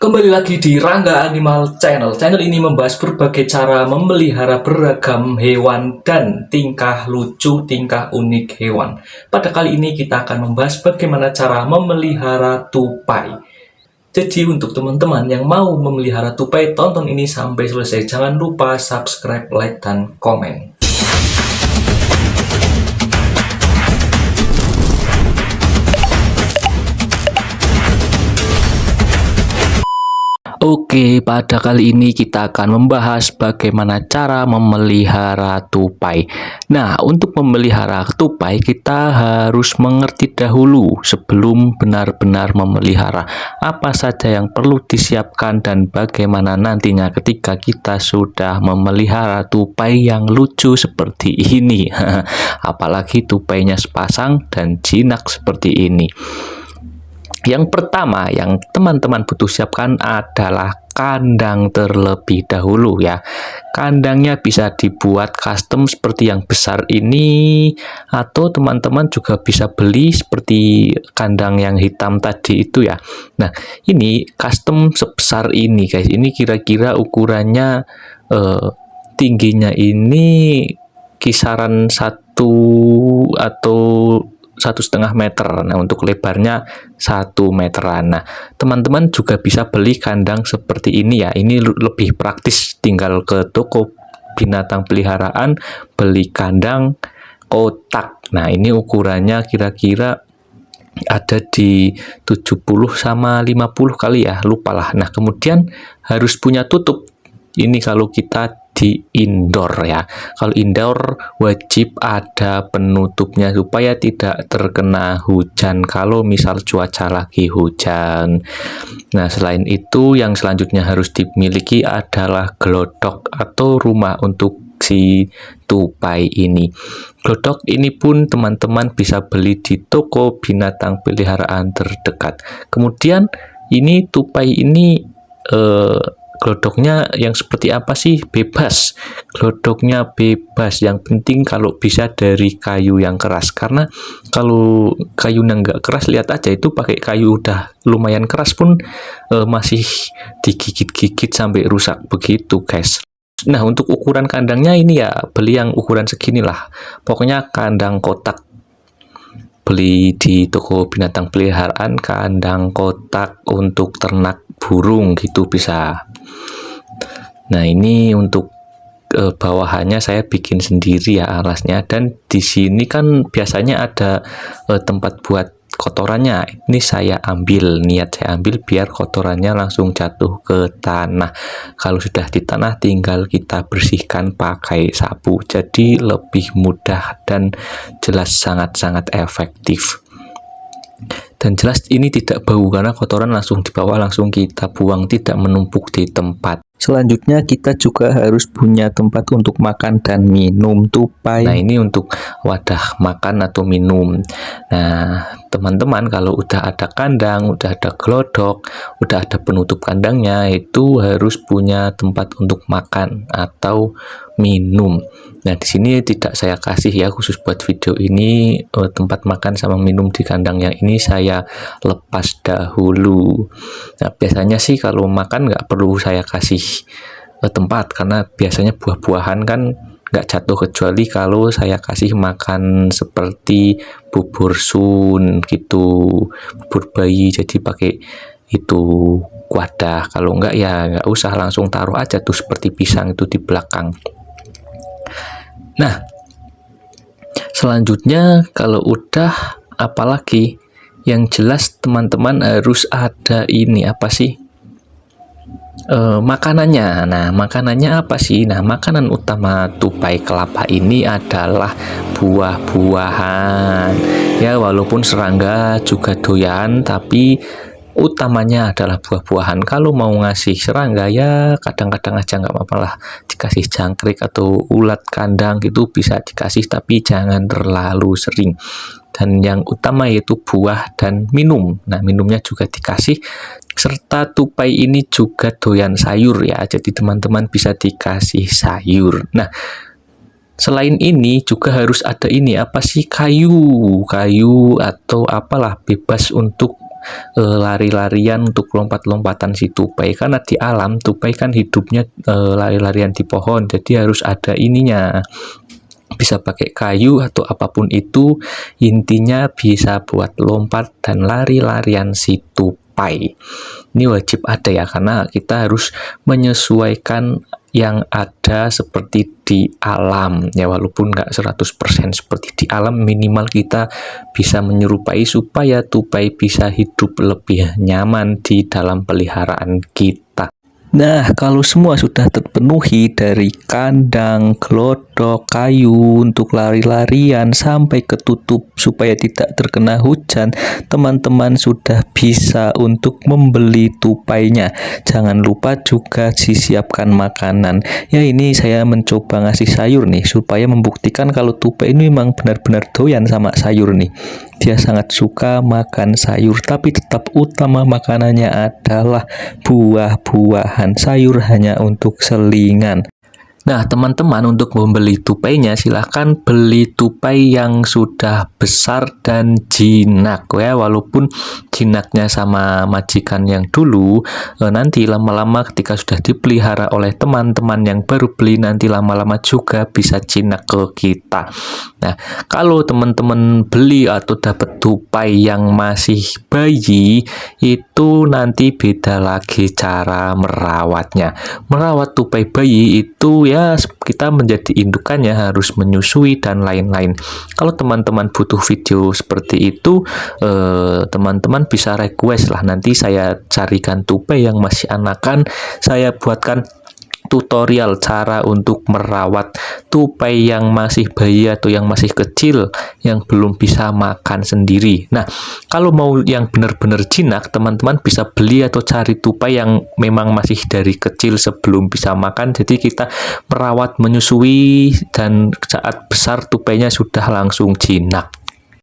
Kembali lagi di Rangga Animal Channel. Channel ini membahas berbagai cara memelihara beragam hewan dan tingkah lucu, tingkah unik hewan. Pada kali ini kita akan membahas bagaimana cara memelihara tupai. Jadi untuk teman-teman yang mau memelihara tupai, tonton ini sampai selesai. Jangan lupa subscribe, like, dan komen. Oke, pada kali ini kita akan membahas bagaimana cara memelihara tupai. Nah, untuk memelihara tupai kita harus mengerti dahulu sebelum benar-benar memelihara apa saja yang perlu disiapkan dan bagaimana nantinya ketika kita sudah memelihara tupai yang lucu seperti ini. Apalagi tupainya sepasang dan jinak seperti ini. Yang pertama yang teman-teman butuh siapkan adalah kandang terlebih dahulu ya. Kandangnya bisa dibuat custom seperti yang besar ini, atau teman-teman juga bisa beli seperti kandang yang hitam tadi itu ya. Nah, ini custom sebesar ini guys. Ini kira-kira ukurannya tingginya ini kisaran 1 atau 1,5 meter. Nah, untuk lebarnya 1 meteran. Nah, teman-teman juga bisa beli kandang seperti ini ya. Ini lebih praktis, tinggal ke toko binatang peliharaan beli kandang kotak. Nah, ini ukurannya kira-kira ada di 70 sama 50 kali ya, lupalah. Nah, kemudian harus punya tutup. Ini kalau kita di indoor ya. Kalau indoor wajib ada penutupnya supaya tidak terkena hujan kalau misal cuaca lagi hujan. Nah, selain itu yang selanjutnya harus dimiliki adalah glodok atau rumah untuk si tupai ini. Glodok ini pun teman-teman bisa beli di toko binatang peliharaan terdekat. Kemudian ini tupai ini glodoknya yang seperti apa sih? Bebas. Glodoknya bebas. Yang penting kalau bisa dari kayu yang keras. Karena kalau kayunya nggak keras, lihat aja itu pakai kayu udah lumayan keras pun masih digigit-gigit sampai rusak begitu guys. Nah, untuk ukuran kandangnya ini ya beli yang ukuran segini lah. Pokoknya kandang kotak. Beli di toko binatang peliharaan kandang kotak untuk ternak burung gitu bisa. Nah, ini untuk bawahannya saya bikin sendiri ya alasnya, dan di sini kan biasanya ada tempat buat kotorannya. Ini saya ambil, niat saya ambil biar kotorannya langsung jatuh ke tanah. Kalau sudah di tanah tinggal kita bersihkan pakai sapu. Jadi lebih mudah dan jelas sangat-sangat efektif. Dan jelas ini tidak bau karena kotoran langsung dibawa, langsung kita buang, tidak menumpuk di tempat. Selanjutnya kita juga harus punya tempat untuk makan dan minum tupai. Nah, ini untuk wadah makan atau minum. Nah, teman-teman kalau udah ada kandang, udah ada glodok, udah ada penutup kandangnya, itu harus punya tempat untuk makan atau minum. Nah, di sini tidak saya kasih ya, khusus buat video ini tempat makan sama minum di kandang yang ini saya lepas dahulu. Nah, biasanya sih kalau makan nggak perlu saya kasih tempat, karena biasanya buah-buahan kan nggak jatuh, kecuali kalau saya kasih makan seperti bubur sun gitu, bubur bayi, jadi pakai itu wadah. Kalau nggak ya nggak usah, langsung taruh aja tuh seperti pisang itu di belakang. Nah, selanjutnya kalau udah, apalagi yang jelas teman-teman harus ada ini apa sih? Makanannya. Nah, makanannya apa sih? Nah, makanan utama tupai kelapa ini adalah buah-buahan. Ya, walaupun serangga juga doyan, tapi utamanya adalah buah-buahan. Kalau mau ngasih serangga ya kadang-kadang aja nggak apa-apa lah, dikasih jangkrik atau ulat kandang gitu bisa dikasih, tapi jangan terlalu sering. Dan yang utama yaitu buah dan minum. Nah, minumnya juga dikasih, serta tupai ini juga doyan sayur ya, jadi teman-teman bisa dikasih sayur. Nah, selain ini juga harus ada ini apa sih, kayu atau apalah, bebas untuk lari-larian, untuk lompat-lompatan si tupai. Karena di alam tupai kan hidupnya lari-larian di pohon, jadi harus ada ininya. Bisa pakai kayu atau apapun itu, intinya bisa buat lompat dan lari-larian si tupai. Ini wajib ada ya, karena kita harus menyesuaikan yang ada seperti di alam ya, walaupun nggak 100% seperti di alam, minimal kita bisa menyerupai supaya tupai bisa hidup lebih nyaman di dalam peliharaan kita. Nah, kalau semua sudah terpenuhi dari kandang, glodok, kayu untuk lari-larian sampai ketutup supaya tidak terkena hujan, teman-teman sudah bisa untuk membeli tupainya. Jangan lupa juga disiapkan makanan. Ya, ini saya mencoba ngasih sayur nih supaya membuktikan kalau tupai ini memang benar-benar doyan sama sayur nih. Dia sangat suka makan sayur, tapi tetap utama makanannya adalah buah-buahan. Sayur hanya untuk selingan. Nah, teman-teman, untuk membeli tupainya silahkan beli tupai yang sudah besar dan jinak ya, walaupun jinaknya sama majikan yang dulu, nanti lama-lama ketika sudah dipelihara oleh teman-teman yang baru beli, nanti lama-lama juga bisa jinak ke kita. Nah, kalau teman-teman beli atau dapat tupai yang masih bayi, itu nanti beda lagi cara merawatnya. Merawat tupai bayi itu ya, kita menjadi indukannya harus menyusui dan lain-lain. Kalau teman-teman butuh video seperti itu, teman-teman bisa request lah, nanti saya carikan tupai yang masih anakan, saya buatkan tutorial cara untuk merawat tupai yang masih bayi atau yang masih kecil, yang belum bisa makan sendiri. Nah, kalau mau yang benar-benar jinak, teman-teman bisa beli atau cari tupai yang memang masih dari kecil sebelum bisa makan. Jadi kita merawat, menyusui, dan saat besar tupainya sudah langsung jinak.